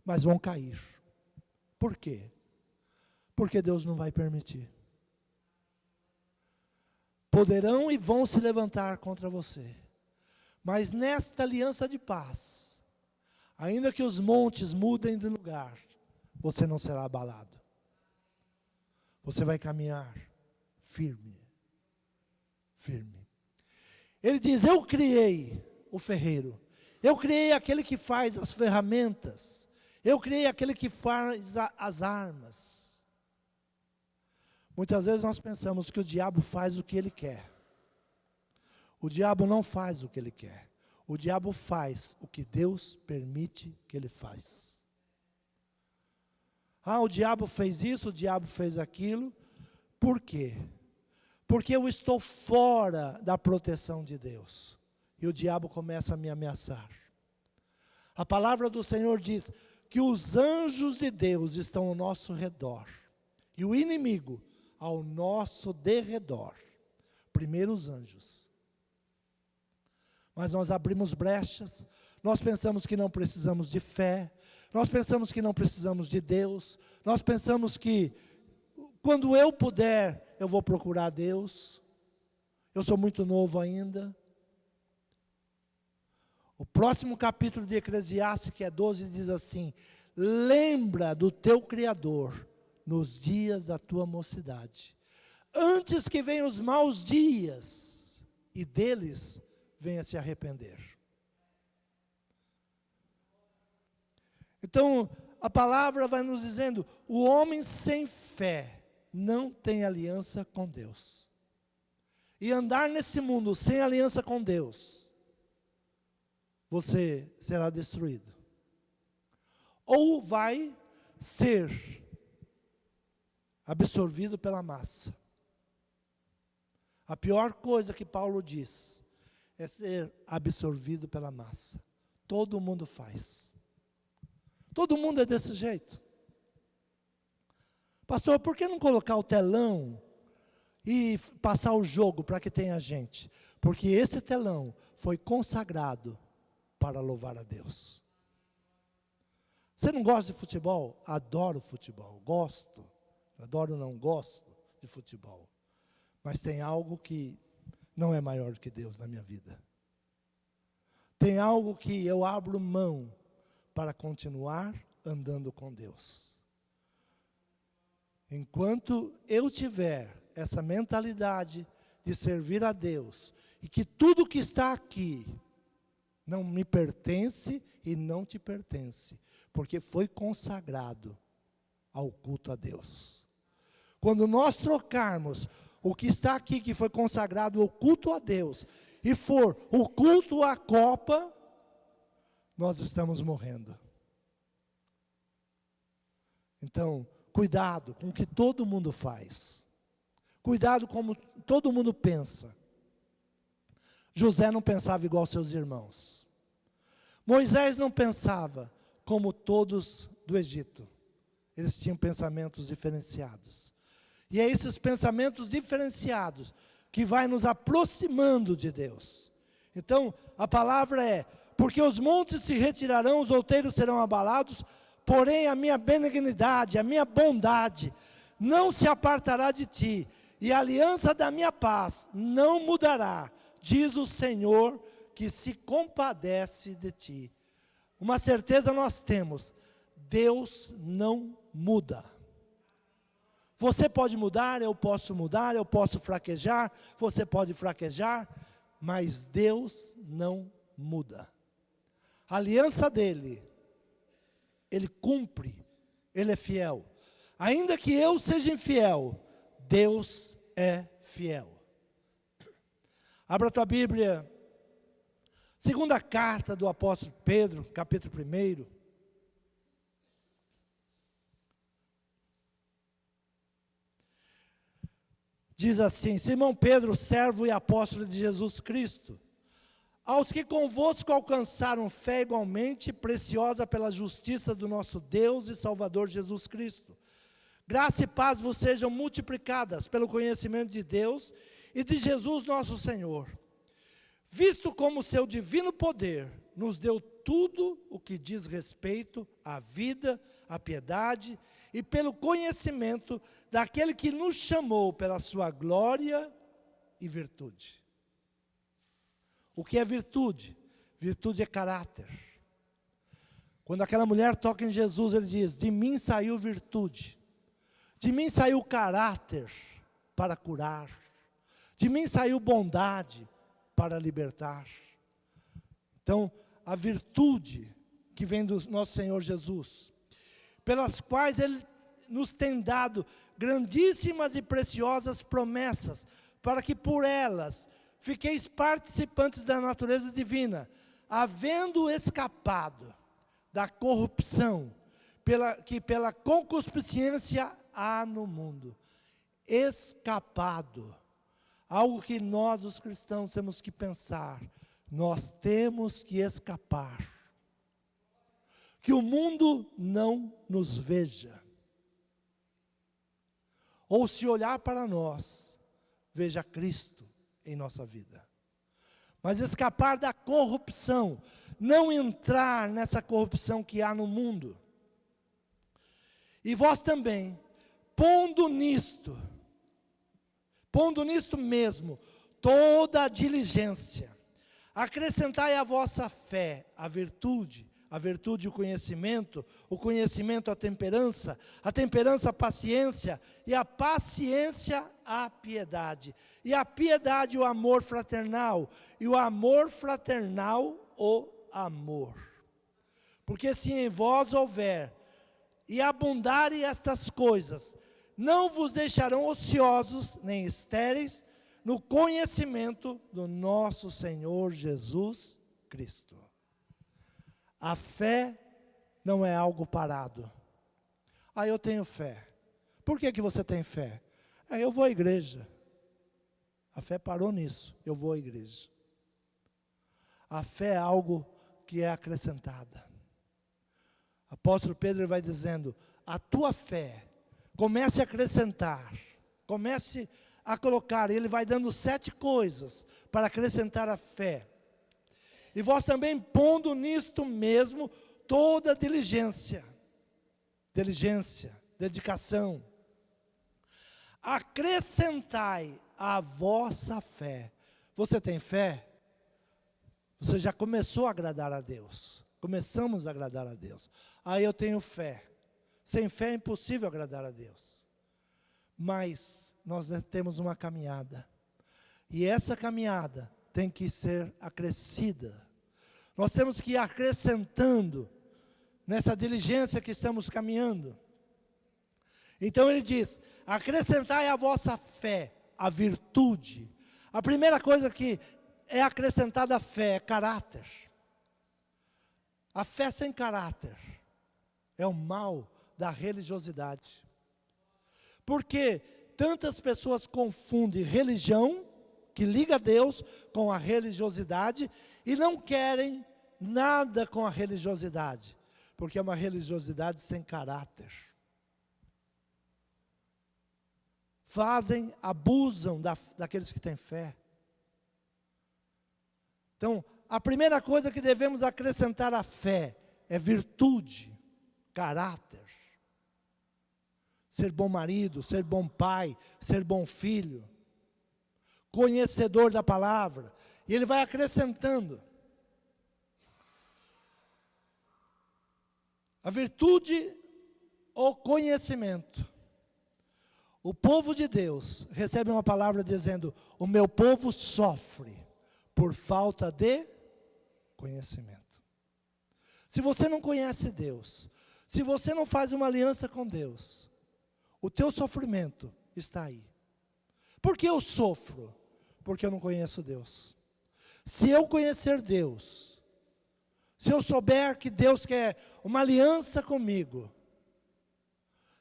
mas vão cair. Por quê? Porque Deus não vai permitir. Poderão e vão se levantar contra você, mas nesta aliança de paz, ainda que os montes mudem de lugar, você não será abalado. Você vai caminhar firme, firme. Ele diz, eu criei o ferreiro, eu criei aquele que faz as ferramentas, eu criei aquele que faz as armas. Muitas vezes nós pensamos que o diabo faz o que ele quer. O diabo não faz o que ele quer. O diabo faz o que Deus permite que ele faz. Ah, o diabo fez isso, o diabo fez aquilo. Por quê? Porque eu estou fora da proteção de Deus. E o diabo começa a me ameaçar. A palavra do Senhor diz que os anjos de Deus estão ao nosso redor. E o inimigo ao nosso derredor. Primeiro os anjos. Mas nós abrimos brechas, nós pensamos que não precisamos de fé, nós pensamos que não precisamos de Deus, nós pensamos que quando eu puder, eu vou procurar Deus, eu sou muito novo ainda. O próximo capítulo de Eclesiastes, que é 12, diz assim, lembra do teu Criador nos dias da tua mocidade, antes que venham os maus dias, e deles venha se arrepender. Então, a palavra vai nos dizendo, o homem sem fé não tem aliança com Deus. E andar nesse mundo sem aliança com Deus, você será destruído. Ou vai ser absorvido pela massa. A pior coisa que Paulo diz é ser absorvido pela massa. Todo mundo faz. Todo mundo é desse jeito. Pastor, por que não colocar o telão e passar o jogo para que tenha gente? Porque esse telão foi consagrado para louvar a Deus. Você não gosta de futebol? Adoro futebol, gosto. Adoro, não gosto de futebol. Mas tem algo que não é maior do que Deus na minha vida. Tem algo que eu abro mão para continuar andando com Deus. Enquanto eu tiver essa mentalidade de servir a Deus, e que tudo que está aqui não me pertence e não te pertence, porque foi consagrado ao culto a Deus. Quando nós trocarmos o que está aqui, que foi consagrado ao culto a Deus, e for o culto à copa, nós estamos morrendo. Então, cuidado com o que todo mundo faz. Cuidado como todo mundo pensa. José não pensava igual seus irmãos. Moisés não pensava como todos do Egito. Eles tinham pensamentos diferenciados. E é esses pensamentos diferenciados que vai nos aproximando de Deus. Então, a palavra é, porque os montes se retirarão, os outeiros serão abalados, porém a minha benignidade, a minha bondade, não se apartará de ti, e a aliança da minha paz não mudará, diz o Senhor, que se compadece de ti. Uma certeza nós temos, Deus não muda. Você pode mudar, eu posso fraquejar, você pode fraquejar, mas Deus não muda. A aliança dele, ele cumpre, ele é fiel. Ainda que eu seja infiel, Deus é fiel. Abra a tua Bíblia, segunda carta do apóstolo Pedro, capítulo 1. Diz assim, Simão Pedro, servo e apóstolo de Jesus Cristo, aos que convosco alcançaram fé igualmente preciosa pela justiça do nosso Deus e Salvador Jesus Cristo. Graça e paz vos sejam multiplicadas pelo conhecimento de Deus e de Jesus nosso Senhor. visto como seu divino poder nos deu tudo o que diz respeito à vida, à piedade e pelo conhecimento daquele que nos chamou pela sua glória e virtude. O que é virtude? Virtude é caráter. Quando aquela mulher toca em Jesus, ele diz: de mim saiu virtude, de mim saiu caráter para curar, de mim saiu bondade para libertar. Então, a virtude que vem do nosso Senhor Jesus, pelas quais Ele nos tem dado grandíssimas e preciosas promessas, para que por elas fiqueis participantes da natureza divina, havendo escapado da corrupção, que pela concupiscência há no mundo. Escapado. Algo que nós, os cristãos, temos que pensar. Nós temos que escapar. Que o mundo não nos veja. Ou se olhar para nós, veja Cristo em nossa vida. Mas escapar da corrupção, não entrar nessa corrupção que há no mundo. E vós também, pondo nisto mesmo, toda a diligência, acrescentai à vossa fé a virtude o conhecimento a temperança a paciência, e a paciência a piedade, e a piedade o amor fraternal, e o amor fraternal o amor. Porque se em vós houver e abundarem estas coisas, não vos deixarão ociosos nem estéreis no conhecimento do nosso Senhor Jesus Cristo. A fé não é algo parado. Eu tenho fé. Por que você tem fé? Eu vou à igreja. A fé parou nisso. Eu vou à igreja. A fé é algo que é acrescentada. Apóstolo Pedro vai dizendo: a tua fé, comece a acrescentar, comece a colocar. Ele vai dando 7 coisas para acrescentar a fé. E vós também, pondo nisto mesmo toda diligência, dedicação, acrescentai a vossa fé. Você tem fé? Você já começou a agradar a Deus. Começamos a agradar a Deus. Eu tenho fé. Sem fé é impossível agradar a Deus. Mas nós temos uma caminhada. E essa caminhada tem que ser acrescida. Nós temos que ir acrescentando nessa diligência que estamos caminhando. Então ele diz: acrescentai a vossa fé, a virtude. A primeira coisa que é acrescentada à fé é caráter. A fé sem caráter é o mal da religiosidade. Porque tantas pessoas confundem religião, que liga a Deus, com a religiosidade, e não querem nada com a religiosidade, porque é uma religiosidade sem caráter. Abusam daqueles que têm fé. Então, a primeira coisa que devemos acrescentar à fé é virtude, caráter. Ser bom marido, ser bom pai, ser bom filho, conhecedor da palavra. E ele vai acrescentando. A virtude ou conhecimento. O povo de Deus recebe uma palavra dizendo: o meu povo sofre por falta de conhecimento. Se você não conhece Deus, se você não faz uma aliança com Deus, o teu sofrimento está aí. Por que eu sofro? Porque eu não conheço Deus. Se eu conhecer Deus, se eu souber que Deus quer uma aliança comigo,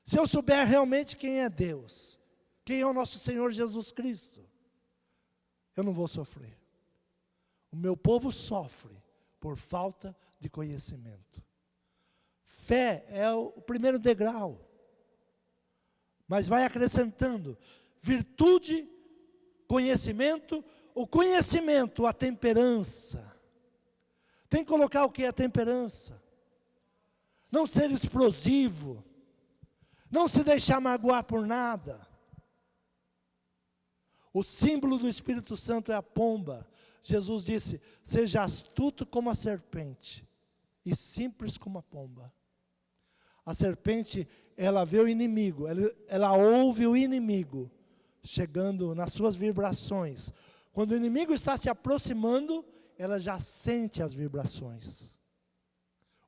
se eu souber realmente quem é Deus, quem é o nosso Senhor Jesus Cristo, eu não vou sofrer. O meu povo sofre por falta de conhecimento. Fé é o primeiro degrau, mas vai acrescentando virtude, conhecimento. o conhecimento, a temperança. Tem que colocar o que é a temperança. Não ser explosivo. Não se deixar magoar por nada. O símbolo do Espírito Santo é a pomba. Jesus disse, seja astuto como a serpente e simples como a pomba. A serpente, ela vê o inimigo, ela ouve o inimigo chegando nas suas vibrações. Quando o inimigo está se aproximando, ela já sente as vibrações.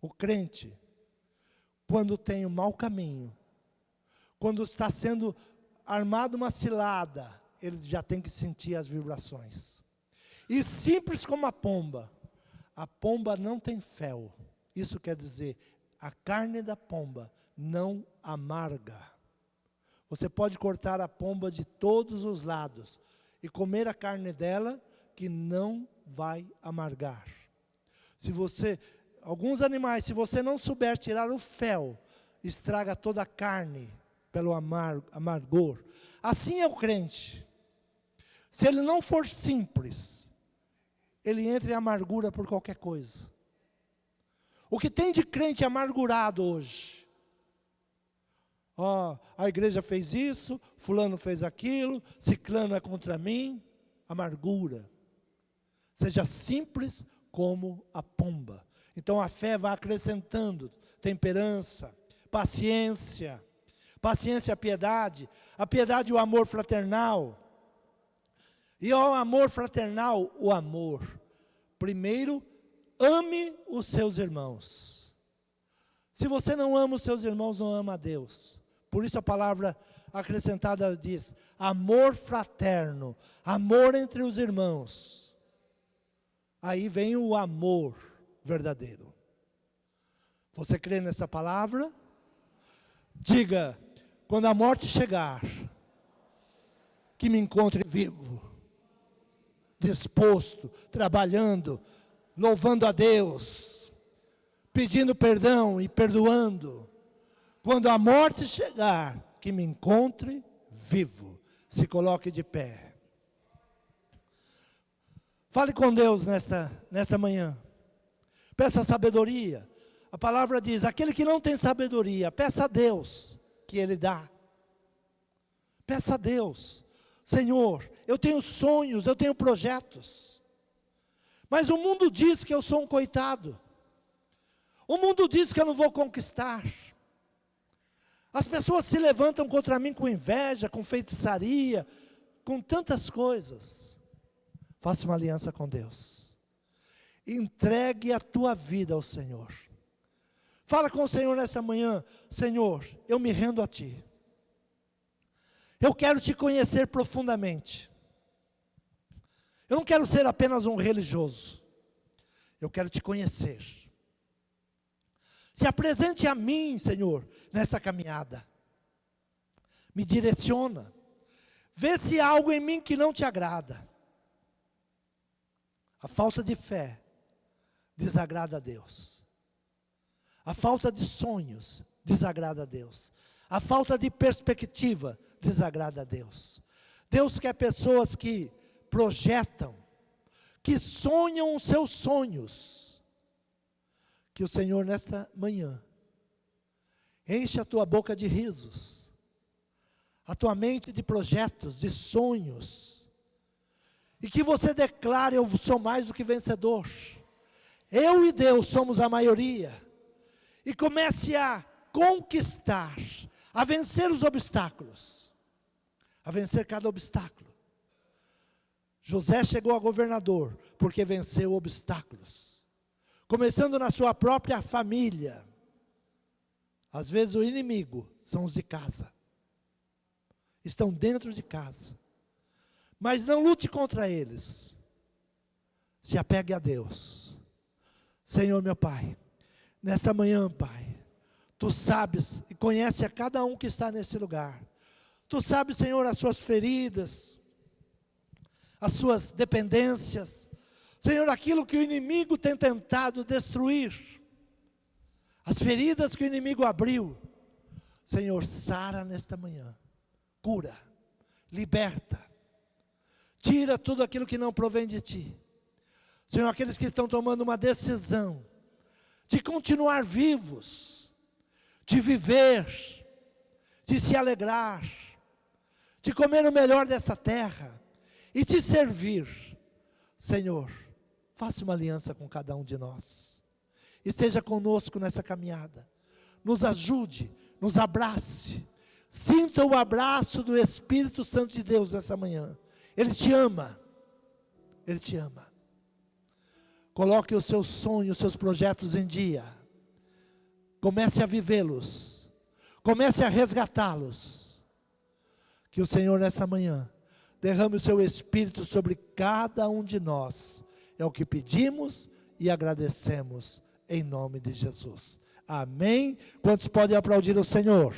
O crente, quando tem um mau caminho, quando está sendo armado uma cilada, ele já tem que sentir as vibrações. E simples como a pomba não tem fel. Isso quer dizer, a carne da pomba não amarga. Você pode cortar a pomba de todos os lados e comer a carne dela, que não vai amargar. Alguns animais, se você não souber tirar o fel, estraga toda a carne pelo amargor. Assim é o crente. Se ele não for simples, ele entra em amargura por qualquer coisa. O que tem de crente amargurado hoje? A igreja fez isso, fulano fez aquilo, ciclano é contra mim. Amargura. Seja simples como a pomba. Então a fé vai acrescentando temperança, paciência. Paciência, a piedade o amor fraternal. E ao amor fraternal, o amor. Primeiro, ame os seus irmãos. Se você não ama os seus irmãos, não ama a Deus. Por isso a palavra acrescentada diz, amor fraterno, amor entre os irmãos. Aí vem o amor verdadeiro. Você crê nessa palavra? Diga, quando a morte chegar, que me encontre vivo, disposto, trabalhando, louvando a Deus, pedindo perdão e perdoando. Quando a morte chegar, que me encontre vivo. Se coloque de pé. Fale com Deus nesta manhã. Peça sabedoria. A palavra diz, aquele que não tem sabedoria, peça a Deus, que Ele dá. Peça a Deus. Senhor, eu tenho sonhos, eu tenho projetos. Mas o mundo diz que eu sou um coitado. O mundo diz que eu não vou conquistar. As pessoas se levantam contra mim com inveja, com feitiçaria, com tantas coisas. Faça uma aliança com Deus. Entregue a tua vida ao Senhor. Fala com o Senhor nessa manhã. Senhor, eu me rendo a Ti. Eu quero Te conhecer profundamente. Eu não quero ser apenas um religioso. Eu quero Te conhecer. Se apresente a mim, Senhor, nessa caminhada. Me direciona. Vê se há algo em mim que não Te agrada. A falta de fé desagrada a Deus. A falta de sonhos desagrada a Deus. A falta de perspectiva desagrada a Deus. Deus quer pessoas que projetam, que sonham os seus sonhos. Que o Senhor nesta manhã enche a tua boca de risos, a tua mente de projetos, de sonhos, e que você declare, eu sou mais do que vencedor. Eu e Deus somos a maioria. E comece a conquistar, a vencer os obstáculos, a vencer cada obstáculo. José chegou a governador, porque venceu obstáculos, começando na sua própria família. Às vezes o inimigo são os de casa, estão dentro de casa, mas não lute contra eles, se apegue a Deus. Senhor meu Pai, nesta manhã, Pai, Tu sabes e conhece a cada um que está nesse lugar. Tu sabes, Senhor, as suas feridas, as suas dependências. Senhor, aquilo que o inimigo tem tentado destruir. As feridas que o inimigo abriu. Senhor, sara nesta manhã. Cura, liberta. Tira tudo aquilo que não provém de Ti. Senhor, aqueles que estão tomando uma decisão de continuar vivos, de viver, de se alegrar, de comer o melhor dessa terra e te servir. Senhor, faça uma aliança com cada um de nós. Esteja conosco nessa caminhada. Nos ajude, nos abrace. Sinta o abraço do Espírito Santo de Deus nessa manhã. Ele te ama. Ele te ama. Coloque os seus sonhos, os seus projetos em dia. Comece a vivê-los. Comece a resgatá-los. Que o Senhor nessa manhã derrame o seu Espírito sobre cada um de nós. É o que pedimos e agradecemos em nome de Jesus. Amém. Quantos podem aplaudir o Senhor?